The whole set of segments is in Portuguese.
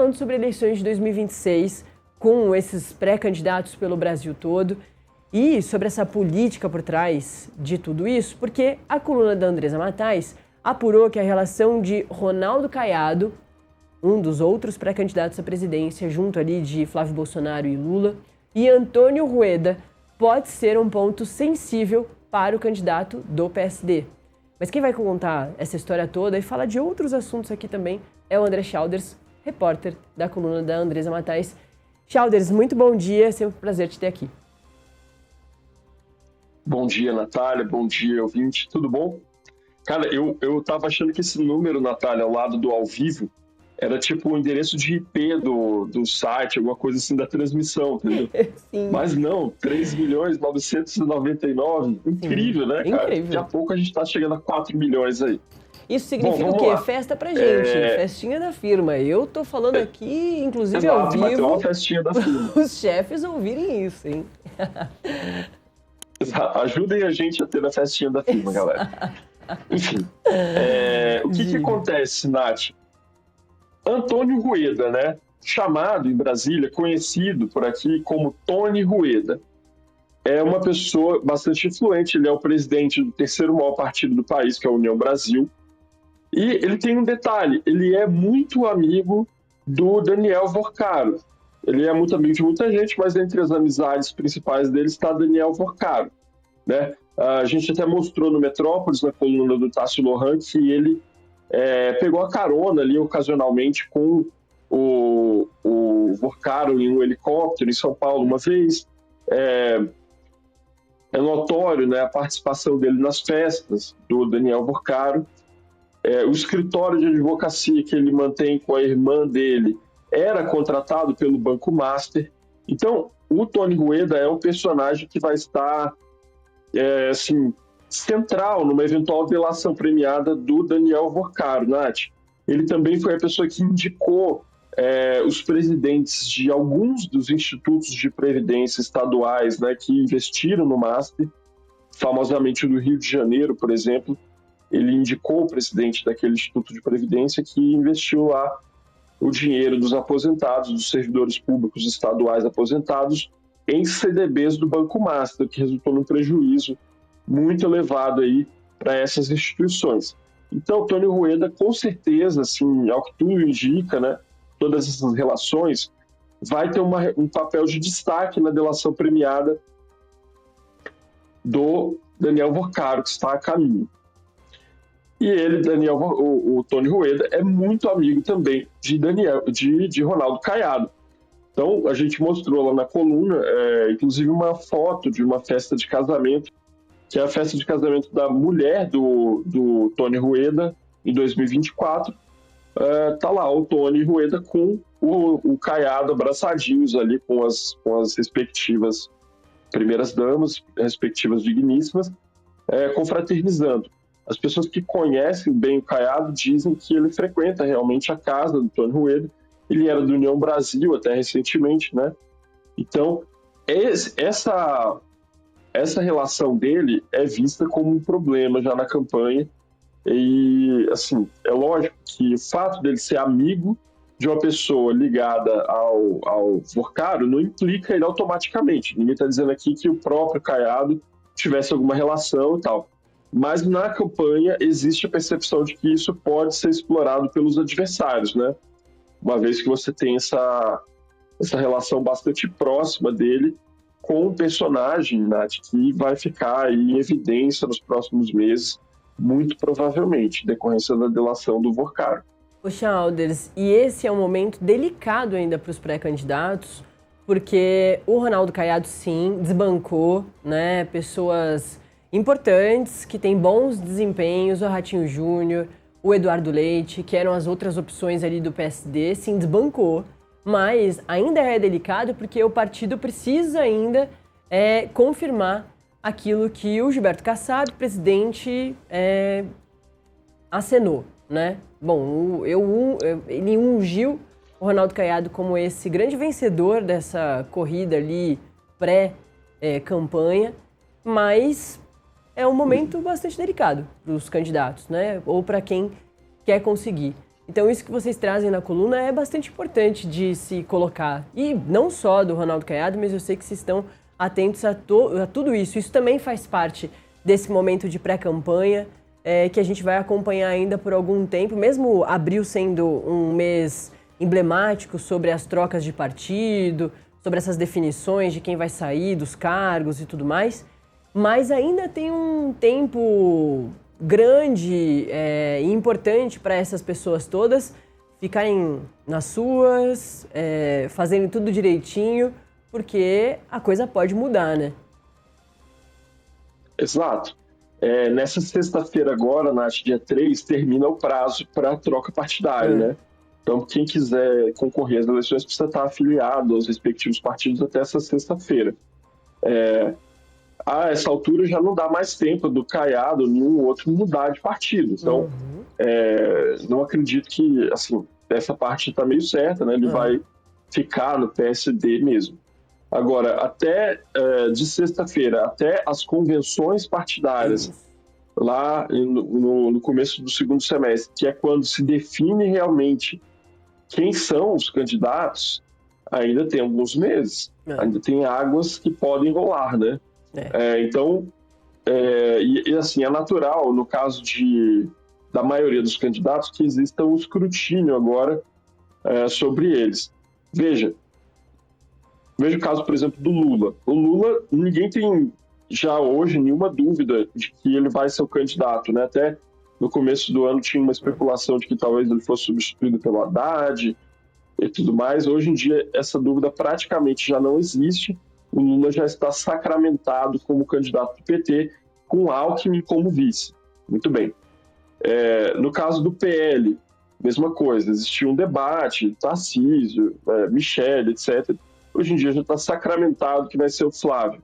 falando sobre eleições de 2026, com esses pré-candidatos pelo Brasil todo, e sobre essa política por trás de tudo isso, porque a coluna da Andresa Matais apurou que a relação de Ronaldo Caiado, um dos outros pré-candidatos à presidência, junto ali de Flávio Bolsonaro e Lula, e Antônio Rueda, pode ser um ponto sensível para o candidato do PSD. Mas quem vai contar essa história toda e falar de outros assuntos aqui também é o André Chalders, repórter da coluna da Andresa Matais. Chalders, muito bom dia, sempre um prazer te ter aqui. Bom dia, Natália, bom dia, ouvinte, tudo bom? Cara, eu tava achando que esse número, Natália, ao lado do ao vivo, era tipo o endereço de IP do site, alguma coisa assim da transmissão, entendeu? Sim. Mas não, 3.999.000, incrível, né, cara? Incrível. Daqui a pouco a gente tá chegando a 4 milhões aí. Isso significa Bom, o quê? lá. Festa pra gente, festinha da firma. Eu tô falando aqui, inclusive Exato, ao vai ter vivo, uma festinha da firma. os chefes ouvirem isso, hein? Ajudem a gente a ter a festinha da firma, galera. Enfim, o que acontece, Nath? Antônio Rueda, né? Chamado em Brasília, conhecido por aqui como Tony Rueda. É uma pessoa bastante influente, ele é o presidente do terceiro maior partido do país, que é a União Brasil. E ele tem um detalhe, ele é muito amigo do Daniel Vorcaro. Ele é muito amigo de muita gente, mas entre as amizades principais dele está Daniel Vorcaro, né? A gente até mostrou no Metrópolis, na coluna do Tássio Lohan, que ele pegou a carona ali ocasionalmente com o Vorcaro em um helicóptero em São Paulo uma vez. É notório, né, a participação dele nas festas do Daniel Vorcaro. O escritório de advocacia que ele mantém com a irmã dele era contratado pelo Banco Master. Então, o Tony Rueda é um personagem que vai estar assim, central numa eventual delação premiada do Daniel Vorcaro, Nath. Ele também foi a pessoa que indicou os presidentes de alguns dos institutos de previdência estaduais, né, que investiram no Master, famosamente o do Rio de Janeiro, por exemplo. Ele indicou o presidente daquele instituto de previdência que investiu lá o dinheiro dos aposentados, dos servidores públicos estaduais aposentados, em CDBs do Banco Master, que resultou num prejuízo muito elevado aí para essas instituições. Então, Tony Rueda, com certeza, assim, ao que tudo indica, né, todas essas relações, vai ter um papel de destaque na delação premiada do Daniel Vorcaro, que está a caminho. E ele, o Tony Rueda, é muito amigo também de Ronaldo Caiado. Então, a gente mostrou lá na coluna, inclusive, uma foto de uma festa de casamento, que é a festa de casamento da mulher do Tony Rueda, em 2024. Tá lá o Tony Rueda com o Caiado abraçadinhos ali com as respectivas primeiras damas, respectivas digníssimas, confraternizando. As pessoas que conhecem bem o Caiado dizem que ele frequenta realmente a casa do Tony Rueda. Ele era do União Brasil até recentemente, né? Então, essa relação dele é vista como um problema já na campanha. E, assim, é lógico que o fato dele ser amigo de uma pessoa ligada ao Vorcaro não implica ele automaticamente. Ninguém está dizendo aqui que o próprio Caiado tivesse alguma relação e tal. Mas na campanha existe a percepção de que isso pode ser explorado pelos adversários, né? Uma vez que você tem essa relação bastante próxima dele com um personagem, Nath, que vai ficar aí em evidência nos próximos meses, muito provavelmente, decorrência da delação do Vorcaro. O Chalders, e esse é um momento delicado ainda para os pré-candidatos, porque o Ronaldo Caiado, sim, desbancou, né, pessoas importantes, que têm bons desempenhos, o Ratinho Júnior, o Eduardo Leite, que eram as outras opções ali do PSD, sim, desbancou, mas ainda é delicado porque o partido precisa ainda confirmar aquilo que o Gilberto Kassab, presidente, acenou, né? Bom, ele ungiu o Ronaldo Caiado como esse grande vencedor dessa corrida ali pré-campanha, mas é um momento bastante delicado para os candidatos, né? Ou para quem quer conseguir. Então isso que vocês trazem na coluna é bastante importante de se colocar. E não só do Ronaldo Caiado, mas eu sei que vocês estão atentos a tudo isso. Isso também faz parte desse momento de pré-campanha, que a gente vai acompanhar ainda por algum tempo, mesmo abril sendo um mês emblemático sobre as trocas de partido, sobre essas definições de quem vai sair dos cargos e tudo mais, mas ainda tem um tempo grande e importante para essas pessoas todas ficarem nas suas, fazendo tudo direitinho, porque a coisa pode mudar, né? Exato. Nessa sexta-feira agora, Nath, dia 3, termina o prazo para troca partidária, né? Então, quem quiser concorrer às eleições precisa estar afiliado aos respectivos partidos até essa sexta-feira. A essa altura já não dá mais tempo do Caiado ou nenhum outro mudar de partido. Então, não acredito que, assim, essa parte está meio certa, né? Ele vai ficar no PSD mesmo. Agora, até de sexta-feira, até as convenções partidárias, lá no começo do segundo semestre, que é quando se define realmente quem são os candidatos, ainda tem alguns meses. Ainda tem águas que podem rolar, né? Então, assim, é natural, no caso da maioria dos candidatos, que exista um escrutínio agora sobre eles. Veja o caso, por exemplo, do Lula. O Lula, ninguém tem já hoje nenhuma dúvida de que ele vai ser o candidato, né? Até no começo do ano tinha uma especulação de que talvez ele fosse substituído pelo Haddad e tudo mais. Hoje em dia, essa dúvida praticamente já não existe. O Lula já está sacramentado como candidato do PT, com Alckmin como vice. Muito bem. No caso do PL, mesma coisa. Existia um debate, Tarcísio, Michele, etc. Hoje em dia já está sacramentado que vai ser o Flávio.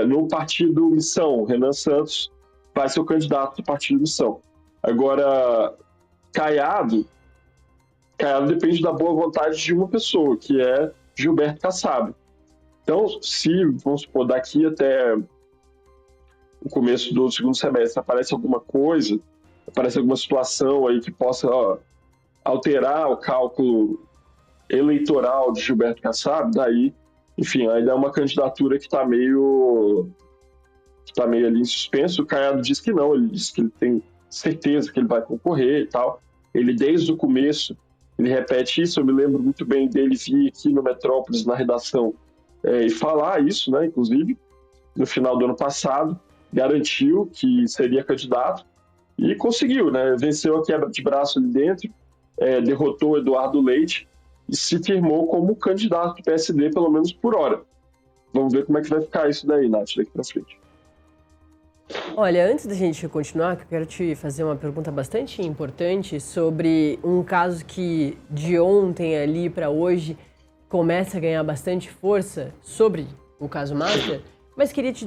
No partido Missão, Renan Santos vai ser o candidato do partido Missão. Agora, Caiado depende da boa vontade de uma pessoa, que é Gilberto Kassab. Então, se, vamos supor, daqui até o começo do segundo semestre aparece alguma coisa, aparece alguma situação aí que possa alterar o cálculo eleitoral de Gilberto Kassab, daí, enfim, ainda é uma candidatura que está meio ali em suspenso. O Caiado diz que não, ele diz que ele tem certeza que ele vai concorrer e tal. Ele, desde o começo, ele repete isso. Eu me lembro muito bem dele vir aqui no Metrópolis, na redação, e falar isso, né, inclusive, no final do ano passado, garantiu que seria candidato e conseguiu, né, venceu a quebra de braço ali dentro, derrotou Eduardo Leite e se firmou como candidato do PSD, pelo menos por hora. Vamos ver como é que vai ficar isso daí, Nath, daqui para frente. Olha, antes da gente continuar, eu quero te fazer uma pergunta bastante importante sobre um caso que de ontem ali para hoje começa a ganhar bastante força sobre o caso Máfia, mas queria te